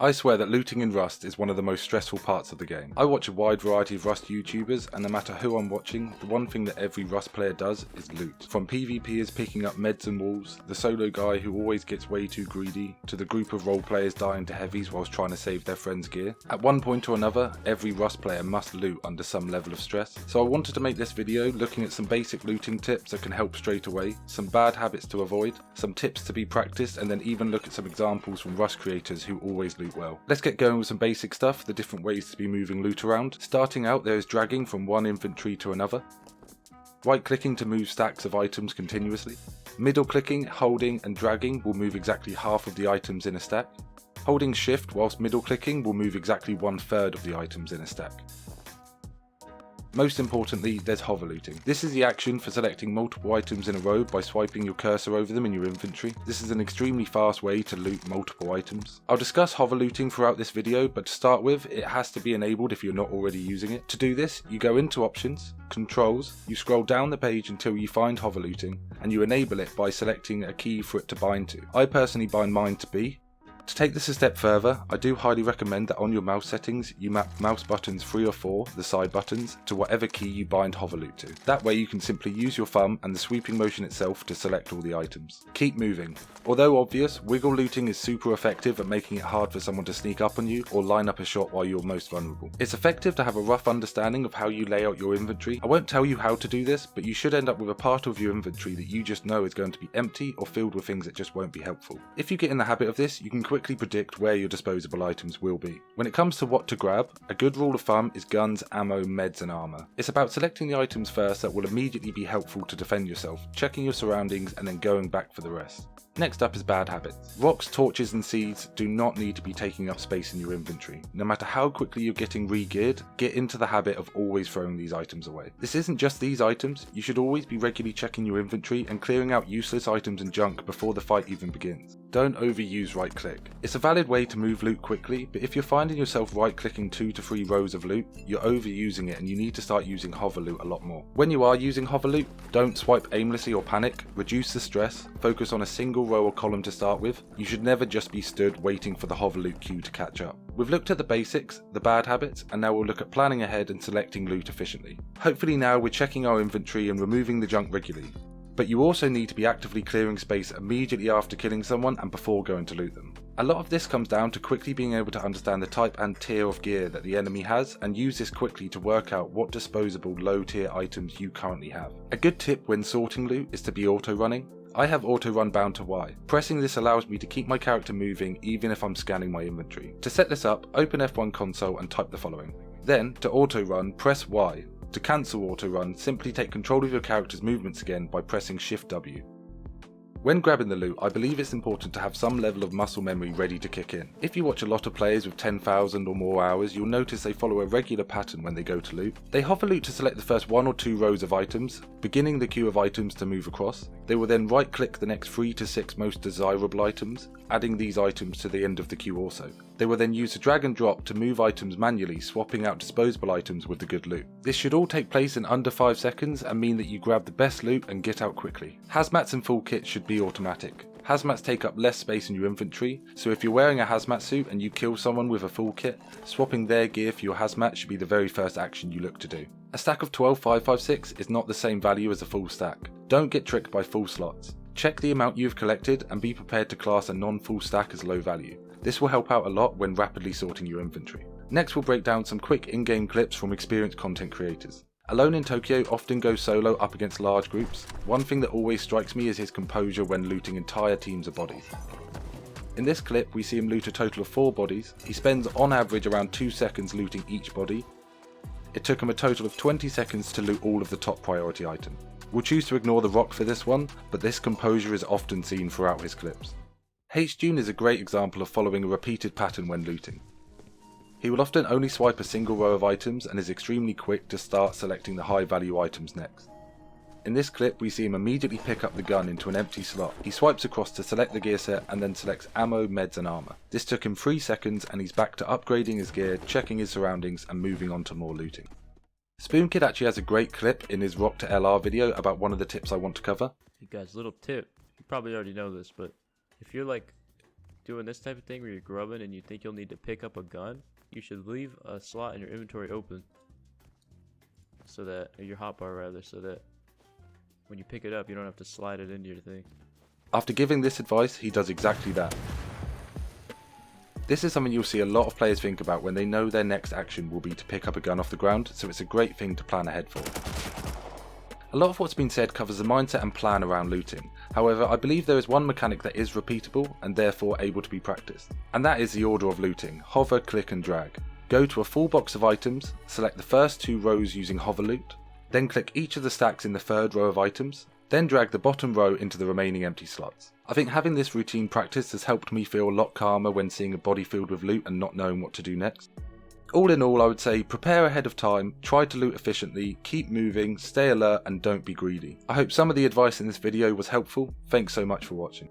I swear that looting in Rust is one of the most stressful parts of the game. I watch a wide variety of Rust YouTubers, and no matter who I'm watching, the one thing that every Rust player does is loot. From PvPers picking up meds and walls, the solo guy who always gets way too greedy, to the group of role players dying to heavies whilst trying to save their friend's gear. At one point or another, every Rust player must loot under some level of stress. So I wanted to make this video looking at some basic looting tips that can help straight away, some bad habits to avoid, some tips to be practiced, and then even look at some examples from Rust creators who always loot well. Let's get going with some basic stuff, the different ways to be moving loot around. Starting out, there is dragging from one inventory to another. Right clicking to move stacks of items continuously. Middle clicking, holding and dragging will move exactly half of the items in a stack. Holding shift whilst middle clicking will move exactly 1/3 of the items in a stack. Most importantly, there's hover looting. This is the action for selecting multiple items in a row by swiping your cursor over them in your inventory. This is an extremely fast way to loot multiple items. I'll discuss hover looting throughout this video, but to start with, it has to be enabled if you're not already using it. To do this, you go into Options, Controls, you scroll down the page until you find hover looting, and you enable it by selecting a key for it to bind to. I personally bind mine to B. To take this a step further, I do highly recommend that on your mouse settings you map mouse buttons 3 or 4, the side buttons, to whatever key you bind hover loot to. That way you can simply use your thumb and the sweeping motion itself to select all the items. Keep moving. Although obvious, wiggle looting is super effective at making it hard for someone to sneak up on you or line up a shot while you're most vulnerable. It's effective to have a rough understanding of how you lay out your inventory. I won't tell you how to do this, but you should end up with a part of your inventory that you just know is going to be empty or filled with things that just won't be helpful. If you get in the habit of this, you can quickly predict where your disposable items will be. When it comes to what to grab, a good rule of thumb is guns, ammo, meds and armour. It's about selecting the items first that will immediately be helpful to defend yourself, checking your surroundings and then going back for the rest. Next up is bad habits. Rocks, torches and seeds do not need to be taking up space in your inventory. No matter how quickly you're getting re-geared, get into the habit of always throwing these items away. This isn't just these items, you should always be regularly checking your inventory and clearing out useless items and junk before the fight even begins. Don't overuse right click. It's a valid way to move loot quickly, but if you're finding yourself right clicking 2 to 3 rows of loot, you're overusing it and you need to start using hover loot a lot more. When you are using hover loot, don't swipe aimlessly or panic, reduce the stress, focus on a single row or column to start with. You should never just be stood waiting for the hover loot queue to catch up. We've looked at the basics, the bad habits, and now we'll look at planning ahead and selecting loot efficiently. Hopefully now we're checking our inventory and removing the junk regularly. But you also need to be actively clearing space immediately after killing someone and before going to loot them. A lot of this comes down to quickly being able to understand the type and tier of gear that the enemy has and use this quickly to work out what disposable low tier items you currently have. A good tip when sorting loot is to be auto running. I have auto run bound to Y. Pressing this allows me to keep my character moving even if I'm scanning my inventory. To set this up, open F1 console and type the following. Then, to auto run, press Y. To cancel auto run, simply take control of your character's movements again by pressing Shift W. When grabbing the loot, I believe it's important to have some level of muscle memory ready to kick in. If you watch a lot of players with 10,000 or more hours, you'll notice they follow a regular pattern when they go to loot. They hover loot to select the first 1 or 2 rows of items, beginning the queue of items to move across. They will then right click the next 3 to 6 most desirable items, adding these items to the end of the queue also. They will then use the drag and drop to move items manually, swapping out disposable items with the good loot. This should all take place in under 5 seconds and mean that you grab the best loot and get out quickly. Hazmats and full kits should be automatic. Hazmats take up less space in your inventory, so if you're wearing a hazmat suit and you kill someone with a full kit, swapping their gear for your hazmat should be the very first action you look to do. A stack of 12,556 is not the same value as a full stack. Don't get tricked by full slots. Check the amount you've collected and be prepared to class a non-full stack as low value. This will help out a lot when rapidly sorting your inventory. Next we'll break down some quick in-game clips from experienced content creators. Aloneintokyo often goes solo up against large groups. One thing that always strikes me is his composure when looting entire teams of bodies. In this clip we see him loot a total of 4 bodies. He spends on average around 2 seconds looting each body. It took him a total of 20 seconds to loot all of the top priority items. We'll choose to ignore the rock for this one, but this composure is often seen throughout his clips. hjune is a great example of following a repeated pattern when looting. He will often only swipe a single row of items and is extremely quick to start selecting the high value items next. In this clip we see him immediately pick up the gun into an empty slot. He swipes across to select the gear set and then selects ammo, meds and armour. This took him 3 seconds and he's back to upgrading his gear, checking his surroundings and moving on to more looting. Spoonkid actually has a great clip in his Rock to LR video about one of the tips I want to cover. Hey guys, little tip. You probably already know this, but if you're like doing this type of thing where you're grubbing and you think you'll need to pick up a gun, you should leave a slot in your inventory open, so that, or your hotbar rather, so that when you pick it up you don't have to slide it into your thing. After giving this advice, he does exactly that. This is something you'll see a lot of players think about when they know their next action will be to pick up a gun off the ground, so it's a great thing to plan ahead for. A lot of what's been said covers the mindset and plan around looting. However, I believe there is one mechanic that is repeatable and therefore able to be practiced. And that is the order of looting: hover, click and drag. Go to a full box of items, select the first 2 rows using hover loot, then click each of the stacks in the 3rd row of items, then drag the bottom row into the remaining empty slots. I think having this routine practiced has helped me feel a lot calmer when seeing a body filled with loot and not knowing what to do next. All in all, I would say prepare ahead of time, try to loot efficiently, keep moving, stay alert and don't be greedy. I hope some of the advice in this video was helpful. Thanks so much for watching.